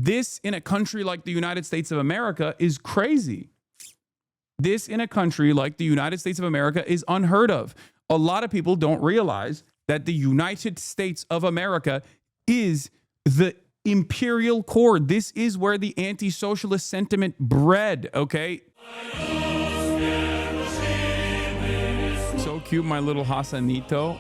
This in a country like the United States of America is crazy. This in a country like the United States of America is unheard of. A lot of people don't realize that the United States of America is the imperial core. This is where the anti-socialist sentiment bred, okay? So cute, my little Hasanito.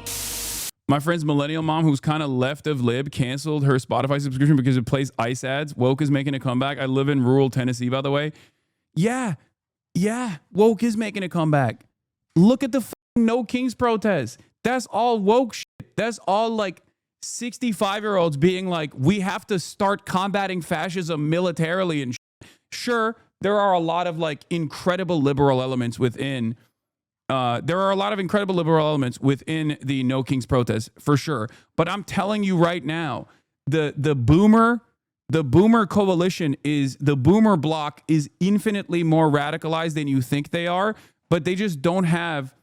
My friend's millennial mom, who's kind of left of lib, canceled her Spotify subscription because it plays ICE ads. Woke is making a comeback. I live in rural Tennessee, by the way. Yeah, woke is making a comeback. Look at the No Kings protest. That's all woke shit. That's all like 65-year-olds being like, we have to start combating fascism militarily and shit. Sure, there are a lot of like incredible liberal elements within the No Kings protest, for sure. But I'm telling you right now, the boomer coalition the boomer bloc is infinitely more radicalized than you think they are, but they just don't have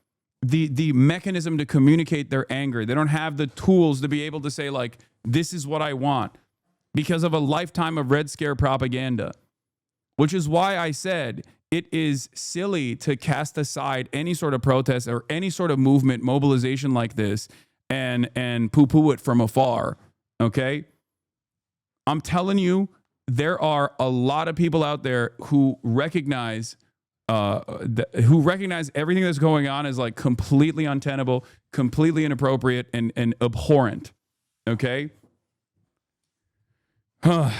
the mechanism to communicate their anger. They don't have the tools to be able to say like, this is what I want, because of a lifetime of Red Scare propaganda, which is why I said it is silly to cast aside any sort of protest or any sort of movement, mobilization like this and poo-poo it from afar, okay? I'm telling you, there are a lot of people out there who recognize everything that's going on as like completely untenable, completely inappropriate, and abhorrent, okay? Bro,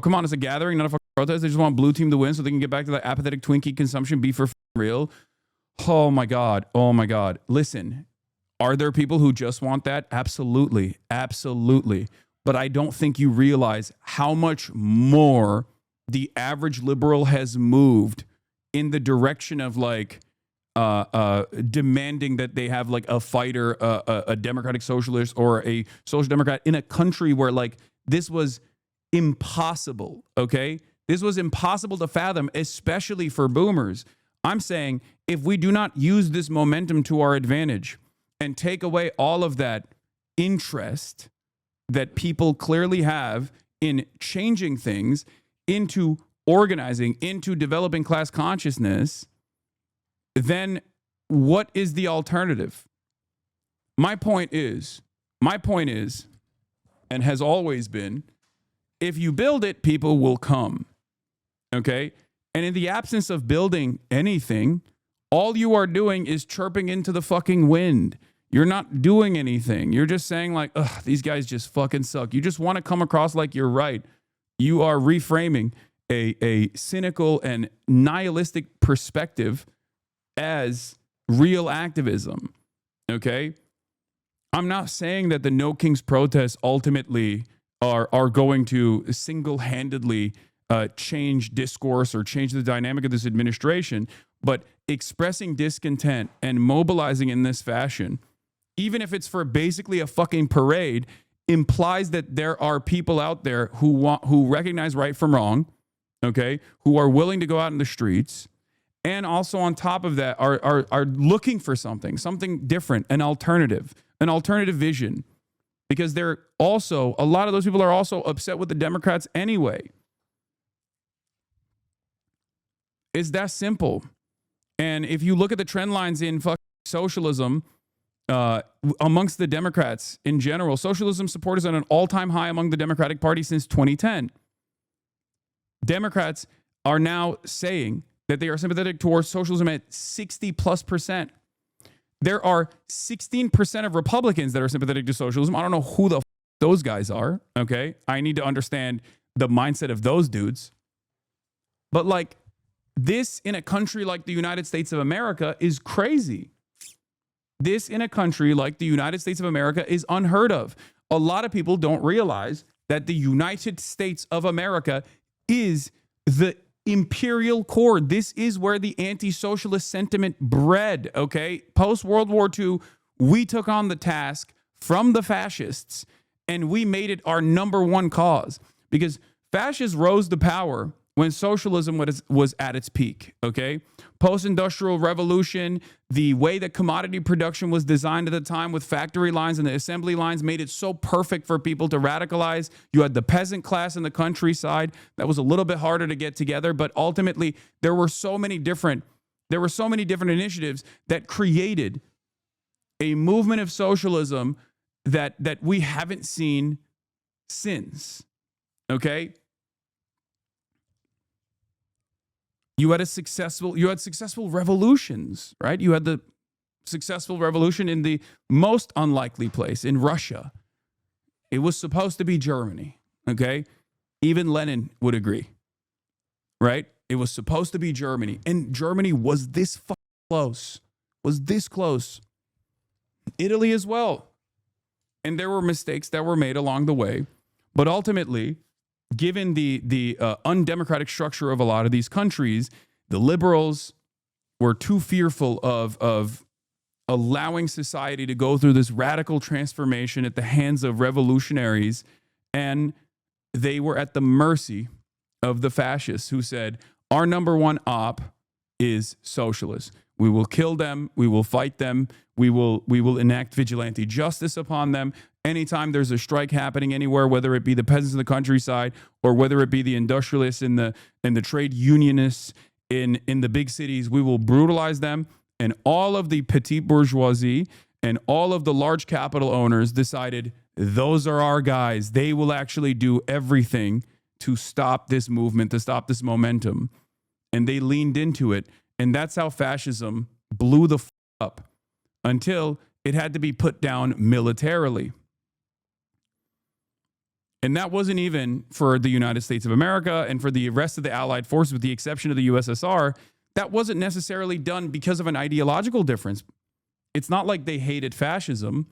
come on, it's a gathering, not a fucking protest. They just want blue team to win so they can get back to that apathetic Twinkie consumption, be for real. Oh my God. Listen, are there people who just want that? Absolutely. But I don't think you realize how much more the average liberal has moved in the direction of like demanding that they have like a fighter, a democratic socialist or a social democrat in a country where like this was impossible, okay? This was impossible to fathom, especially for boomers. I'm saying if we do not use this momentum to our advantage and take away all of that interest that people clearly have in changing things, into organizing, into developing class consciousness, then what is the alternative? My point is, and has always been, if you build it, people will come, okay? And in the absence of building anything, all you are doing is chirping into the fucking wind. You're not doing anything. You're just saying like, ugh, these guys just fucking suck. You just want to come across like you're right. You are reframing a cynical and nihilistic perspective as real activism, okay? I'm not saying that the No Kings protests ultimately are going to single-handedly change discourse or change the dynamic of this administration, but expressing discontent and mobilizing in this fashion, even if it's for basically a fucking parade, implies that there are people out there who recognize right from wrong, okay, who are willing to go out in the streets, and also on top of that are looking for something different, an alternative vision, because they're also, a lot of those people are also upset with the Democrats anyway. It's that simple. And if you look at the trend lines in fucking socialism, amongst the Democrats in general, socialism support is at an all-time high among the Democratic Party since 2010. Democrats are now saying that they are sympathetic towards socialism at 60+%. There are 16% of Republicans that are sympathetic to socialism. I don't know who the those guys are, okay? I need to understand the mindset of those dudes. But like, this in a country like the United States of America is crazy. This in a country like the United States of America is unheard of. A lot of people don't realize that the United States of America is the imperial core. This is where the anti-socialist sentiment bred, okay? Post-World War II, we took on the task from the fascists and we made it our number one cause, because fascists rose to power when socialism was at its peak, okay? Post-industrial revolution, the way that commodity production was designed at the time with factory lines and the assembly lines made it so perfect for people to radicalize. You had the peasant class in the countryside. That was a little bit harder to get together, but ultimately there were so many different initiatives that created a movement of socialism that we haven't seen since, okay? You had successful revolutions, right? You had the successful revolution in the most unlikely place, in Russia. It was supposed to be Germany, okay? Even Lenin would agree, right? It was supposed to be Germany, and Germany was this close, Italy as well. And there were mistakes that were made along the way, but ultimately, given the undemocratic structure of a lot of these countries, the liberals were too fearful of allowing society to go through this radical transformation at the hands of revolutionaries, and they were at the mercy of the fascists who said, our number one op is socialists. We will kill them. We will fight them. We will enact vigilante justice upon them. Anytime there's a strike happening anywhere, whether it be the peasants in the countryside or whether it be the industrialists and the trade unionists in the big cities, we will brutalize them. And all of the petite bourgeoisie and all of the large capital owners decided those are our guys. They will actually do everything to stop this movement, to stop this momentum. And they leaned into it. And that's how fascism blew the up until it had to be put down militarily. And that wasn't even for the United States of America and for the rest of the Allied forces, with the exception of the USSR. That wasn't necessarily done because of an ideological difference. It's not like they hated fascism.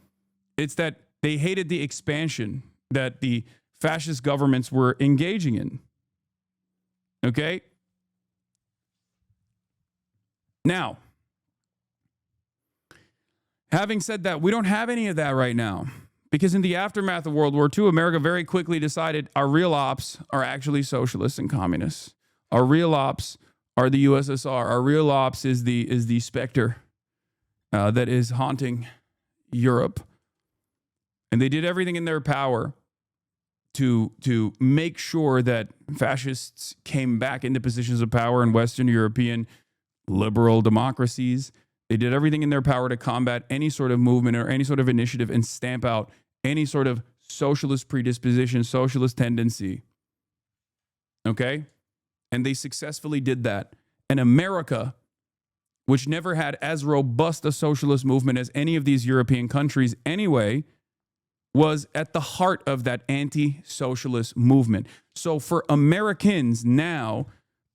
It's that they hated the expansion that the fascist governments were engaging in. Okay? Now, having said that, we don't have any of that right now. Because in the aftermath of World War II, America very quickly decided our real ops are actually socialists and communists. Our real ops are the USSR. Our real ops is the specter that is haunting Europe. And they did everything in their power to make sure that fascists came back into positions of power in Western European liberal democracies. They did everything in their power to combat any sort of movement or any sort of initiative and stamp out any sort of socialist predisposition, socialist tendency. Okay? And they successfully did that. And America, which never had as robust a socialist movement as any of these European countries anyway, was at the heart of that anti-socialist movement. So for Americans now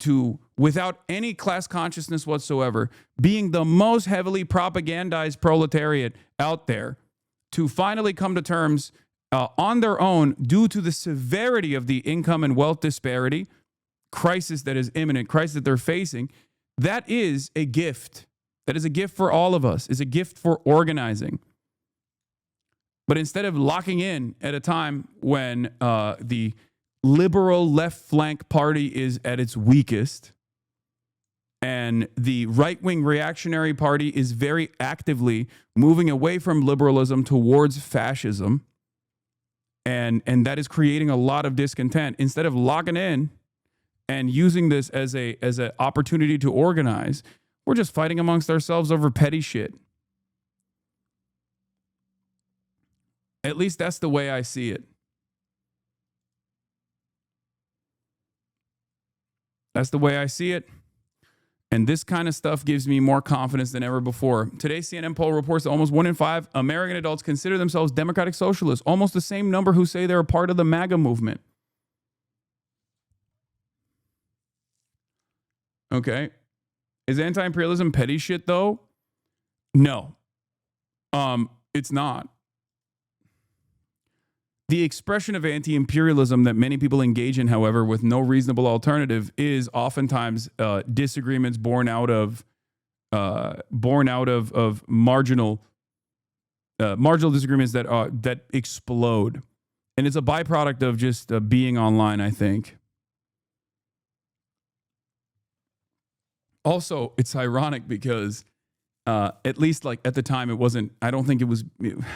to, without any class consciousness whatsoever, being the most heavily propagandized proletariat out there, to finally come to terms on their own due to the severity of the income and wealth disparity crisis that is imminent, crisis that they're facing, that is a gift. That is a gift for all of us. It's a gift for organizing. But instead of locking in at a time when the liberal left flank party is at its weakest, and the right-wing reactionary party is very actively moving away from liberalism towards fascism, and that is creating a lot of discontent. Instead of locking in and using this as an opportunity to organize, we're just fighting amongst ourselves over petty shit. At least that's the way I see it. That's the way I see it. And this kind of stuff gives me more confidence than ever before. Today's CNN poll reports that almost 1 in 5 American adults consider themselves democratic socialists, almost the same number who say they're a part of the MAGA movement. Okay. Is anti-imperialism petty shit, though? No. It's not. The expression of anti-imperialism that many people engage in, however, with no reasonable alternative, is oftentimes disagreements born out of marginal disagreements that explode, and it's a byproduct of just being online, I think. Also, it's ironic because at least like at the time it wasn't, I don't think it was,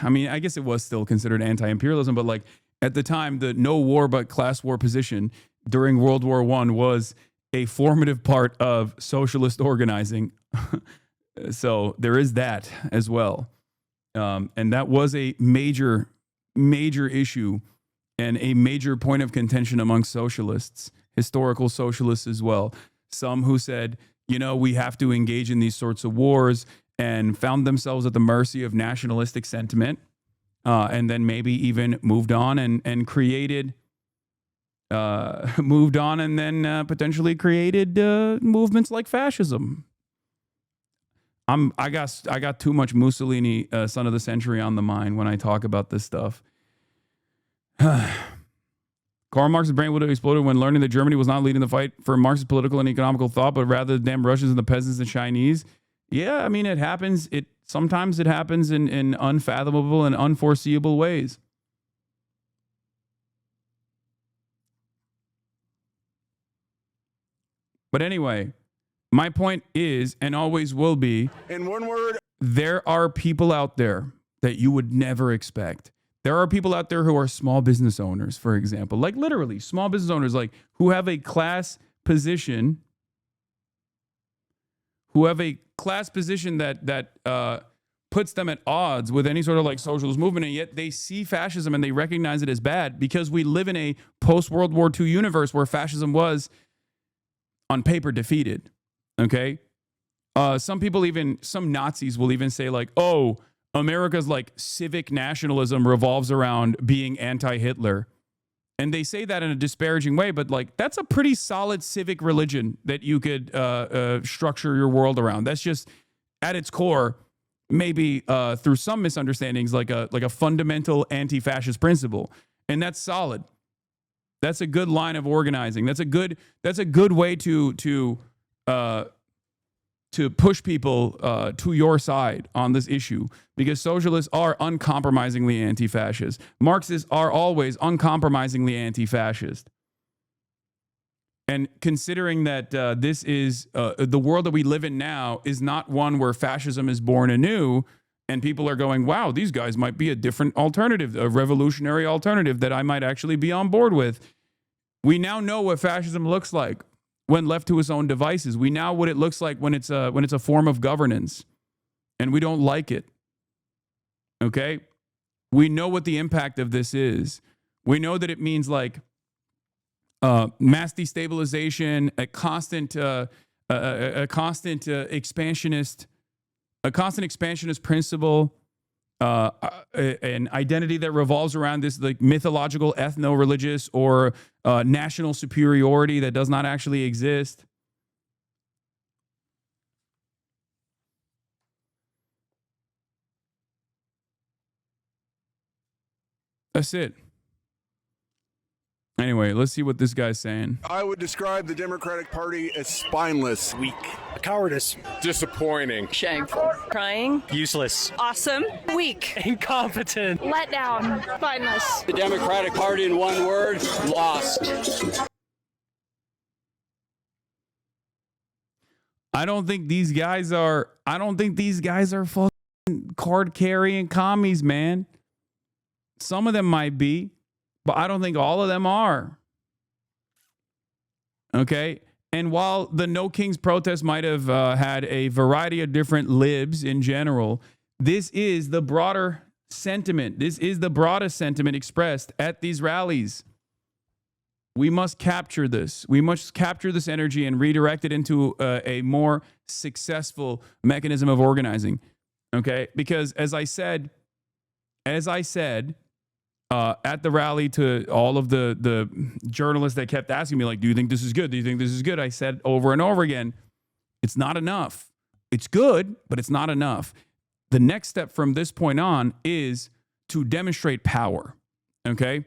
I mean, I guess it was still considered anti-imperialism, but like at the time, the no war but class war position during World War I was a formative part of socialist organizing. So there is that as well. And that was a major issue and a major point of contention among socialists, historical socialists as well. Some who said, you know, we have to engage in these sorts of wars, and found themselves at the mercy of nationalistic sentiment, and then maybe even moved on and created, potentially created movements like fascism. I got too much Mussolini, son of the century, on the mind when I talk about this stuff. Karl Marx's brain would have exploded when learning that Germany was not leading the fight for Marxist political and economical thought, but rather the damn Russians and the peasants and Chinese. Yeah, I mean, it happens. Sometimes it happens in unfathomable and unforeseeable ways. But anyway, my point is, and always will be, in one word, there are people out there that you would never expect. There are people out there who are small business owners, for example, like literally small business owners, like who have a class position, that puts them at odds with any sort of like socialist movement, and yet they see fascism and they recognize it as bad because we live in a post-World War II universe where fascism was on paper defeated. Okay. Some Nazis will even say like, oh, America's like civic nationalism revolves around being anti-Hitler. And they say that in a disparaging way, but like that's a pretty solid civic religion that you could structure your world around. That's just at its core, maybe through some misunderstandings, like a fundamental anti-fascist principle. And that's solid. That's a good line of organizing. That's a good way to push people to your side on this issue, because socialists are uncompromisingly anti-fascist. Marxists are always uncompromisingly anti-fascist. And considering that this is the world that we live in now is not one where fascism is born anew, and people are going, wow, these guys might be a different alternative, a revolutionary alternative that I might actually be on board with. We now know what fascism looks like when left to its own devices. We know what it looks like when it's a form of governance, and we don't like it. Okay? We know what the impact of this is. We know that it means like mass destabilization, a constant expansionist principle, an identity that revolves around this like mythological, ethno-religious, or national superiority that does not actually exist. That's it. Anyway, let's see what this guy's saying. I would describe the Democratic Party as spineless. Weak. Cowardice. Disappointing. Shameful. Crying. Useless. Awesome. Weak. Incompetent. Let down. Spineless. The Democratic Party, in one word, lost. I don't think these guys are fucking card carrying commies, man. Some of them might be, but I don't think all of them are. Okay? And while the No Kings protest might have had a variety of different libs in general, this is the broader sentiment. This is the broadest sentiment expressed at these rallies. We must capture this. We must capture this energy and redirect it into a more successful mechanism of organizing. Okay? Because as I said, at the rally, to all of the journalists that kept asking me, like, do you think this is good? Do you think this is good? I said over and over again, it's not enough. It's good, but it's not enough. The next step from this point on is to demonstrate power. Okay?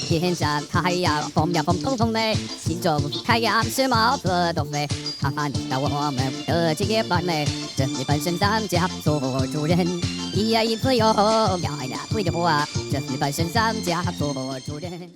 天上太阳，风呀风通通的，心中太阳是毛泽东的，看看到我们的结伴呢，这一本身上家做主人，一呀一自由，呀呀自由啊，这一本身上家做主人。